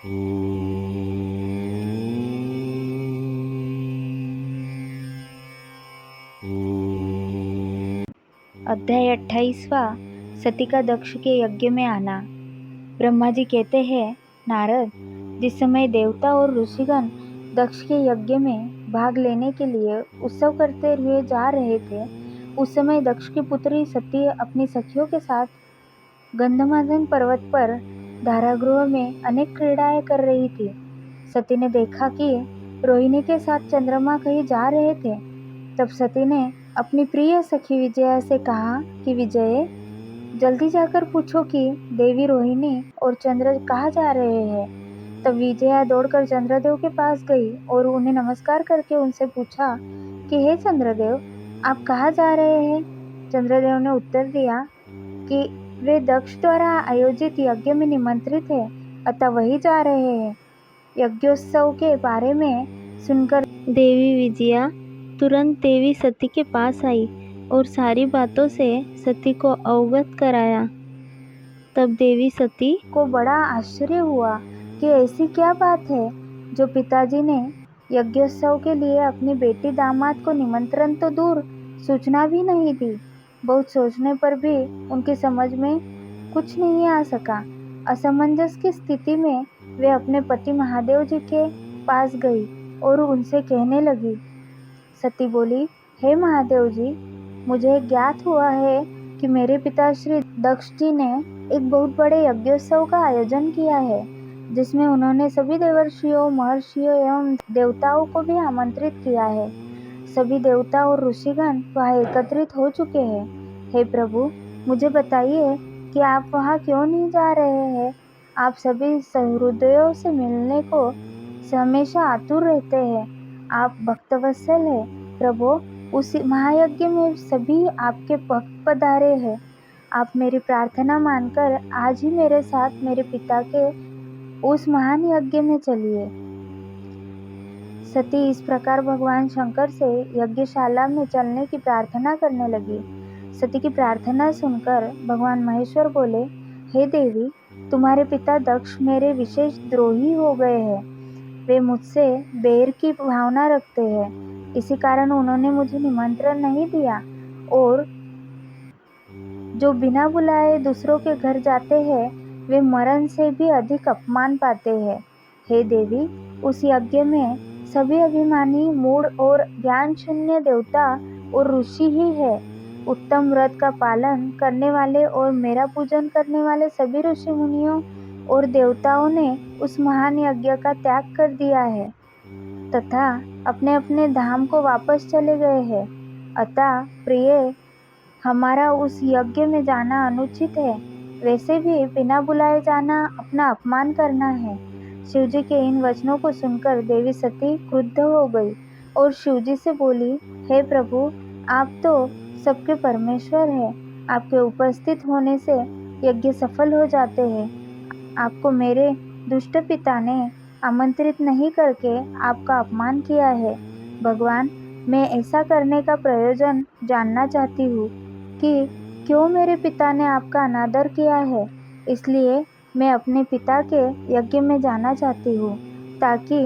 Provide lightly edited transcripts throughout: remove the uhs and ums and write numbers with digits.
अध्याय 28वां। सती का दक्ष के यज्ञ में आना। ब्रह्मा जी कहते हैं, नारद, जिस समय देवता और ऋषिगण दक्ष के यज्ञ में भाग लेने के लिए उत्सव करते हुए जा रहे थे, उस समय दक्ष की पुत्री सती अपनी सखियों के साथ गंधमादन पर्वत पर धारागृह में अनेक क्रीड़ाएं कर रही थी। सती ने देखा कि रोहिणी के साथ चंद्रमा कहीं जा रहे थे। तब सती ने अपनी प्रिय सखी विजया से कहा कि विजय, जल्दी जाकर पूछो कि देवी रोहिणी और चंद्र कहाँ जा रहे हैं। तब विजया दौड़कर चंद्रदेव के पास गई और उन्हें नमस्कार करके उनसे पूछा कि हे चंद्रदेव, आप कहाँ जा रहे हैं। चंद्रदेव ने उत्तर दिया कि वे दक्ष द्वारा आयोजित यज्ञ में निमंत्रित है, अतः वही जा रहे हैं। यज्ञोत्सव के बारे में सुनकर देवी विजया तुरंत देवी सती के पास आई और सारी बातों से सती को अवगत कराया। तब देवी सती को बड़ा आश्चर्य हुआ कि ऐसी क्या बात है जो पिताजी ने यज्ञोत्सव के लिए अपनी बेटी दामाद को निमंत्रण तो दूर, सूचना भी नहीं दी। बहुत सोचने पर भी उनकी समझ में कुछ नहीं आ सका। असमंजस की स्थिति में वे अपने पति महादेव जी के पास गई और उनसे कहने लगी। सती बोली, हे महादेव जी, मुझे ज्ञात हुआ है कि मेरे पिता श्री दक्ष जी ने एक बहुत बड़े यज्ञोत्सव का आयोजन किया है, जिसमें उन्होंने सभी देवर्षियों, महर्षियों एवं देवताओं को भी आमंत्रित किया है। सभी देवता और ऋषिगण वहाँ एकत्रित हो चुके हैं। हे प्रभु, मुझे बताइए कि आप वहाँ क्यों नहीं जा रहे हैं। आप सभी सहृदयों से मिलने को हमेशा आतुर रहते हैं। आप भक्तवत्सल है प्रभु। उस महायज्ञ में सभी आपके भक्त पधारे हैं। आप मेरी प्रार्थना मानकर आज ही मेरे साथ मेरे पिता के उस महान यज्ञ में चलिए। सती इस प्रकार भगवान शंकर से यज्ञशाला में चलने की प्रार्थना करने लगी। सती की प्रार्थना सुनकर भगवान महेश्वर बोले, हे देवी, तुम्हारे पिता दक्ष मेरे विशेष द्रोही हो गए हैं। वे मुझसे बैर की भावना रखते हैं। इसी कारण उन्होंने मुझे निमंत्रण नहीं दिया और जो बिना बुलाए दूसरों के घर जाते हैं, वे मरण से भी अधिक अपमान पाते हैं। हे देवी, उस यज्ञ में सभी अभिमानी, मूढ़ और ज्ञान शून्य देवता और ऋषि ही है। उत्तम व्रत का पालन करने वाले और मेरा पूजन करने वाले सभी ऋषि मुनियों और देवताओं ने उस महान यज्ञ का त्याग कर दिया है तथा अपने अपने धाम को वापस चले गए हैं। अतः प्रिय, हमारा उस यज्ञ में जाना अनुचित है। वैसे भी बिना बुलाए जाना अपना अपमान करना है। शिवजी के इन वचनों को सुनकर देवी सती क्रुद्ध हो गई और शिवजी से बोली, हे प्रभु, आप तो सबके परमेश्वर हैं। आपके उपस्थित होने से यज्ञ सफल हो जाते हैं। आपको मेरे दुष्ट पिता ने आमंत्रित नहीं करके आपका अपमान किया है। भगवान, मैं ऐसा करने का प्रयोजन जानना चाहती हूँ कि क्यों मेरे पिता ने आपका अनादर किया है। इसलिए मैं अपने पिता के यज्ञ में जाना चाहती हूँ ताकि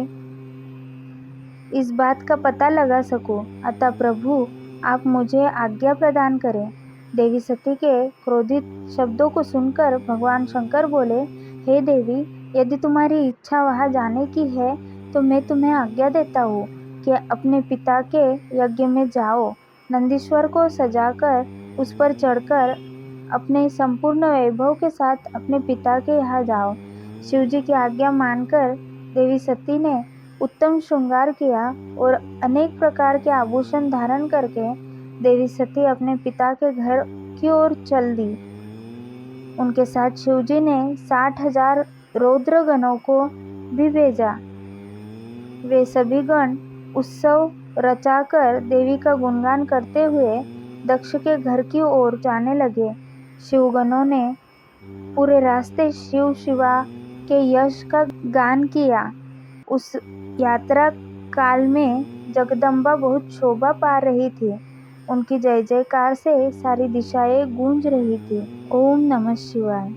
इस बात का पता लगा सकूं। अतः प्रभु, आप मुझे आज्ञा प्रदान करें। देवी सती के क्रोधित शब्दों को सुनकर भगवान शंकर बोले, हे देवी, यदि तुम्हारी इच्छा वहाँ जाने की है तो मैं तुम्हें आज्ञा देता हूँ कि अपने पिता के यज्ञ में जाओ। नंदीश्वर को सजाकर उस पर चढ़कर अपने संपूर्ण वैभव के साथ अपने पिता के यहाँ जाओ। शिवजी की आज्ञा मानकर देवी सती ने उत्तम श्रृंगार किया और अनेक प्रकार के आभूषण धारण करके देवी सती अपने पिता के घर की ओर चल दी। उनके साथ शिवजी ने 60,000 रौद्र गणों को भी भेजा। वे सभी गण उत्सव रचाकर देवी का गुणगान करते हुए दक्ष के घर की ओर जाने लगे। शिवगणों ने पूरे रास्ते शिव शिवा के यश का गान किया। उस यात्रा काल में जगदम्बा बहुत शोभा पा रही थी। उनकी जय जयकार से सारी दिशाएं गूंज रही थी। ओम नमः शिवाय।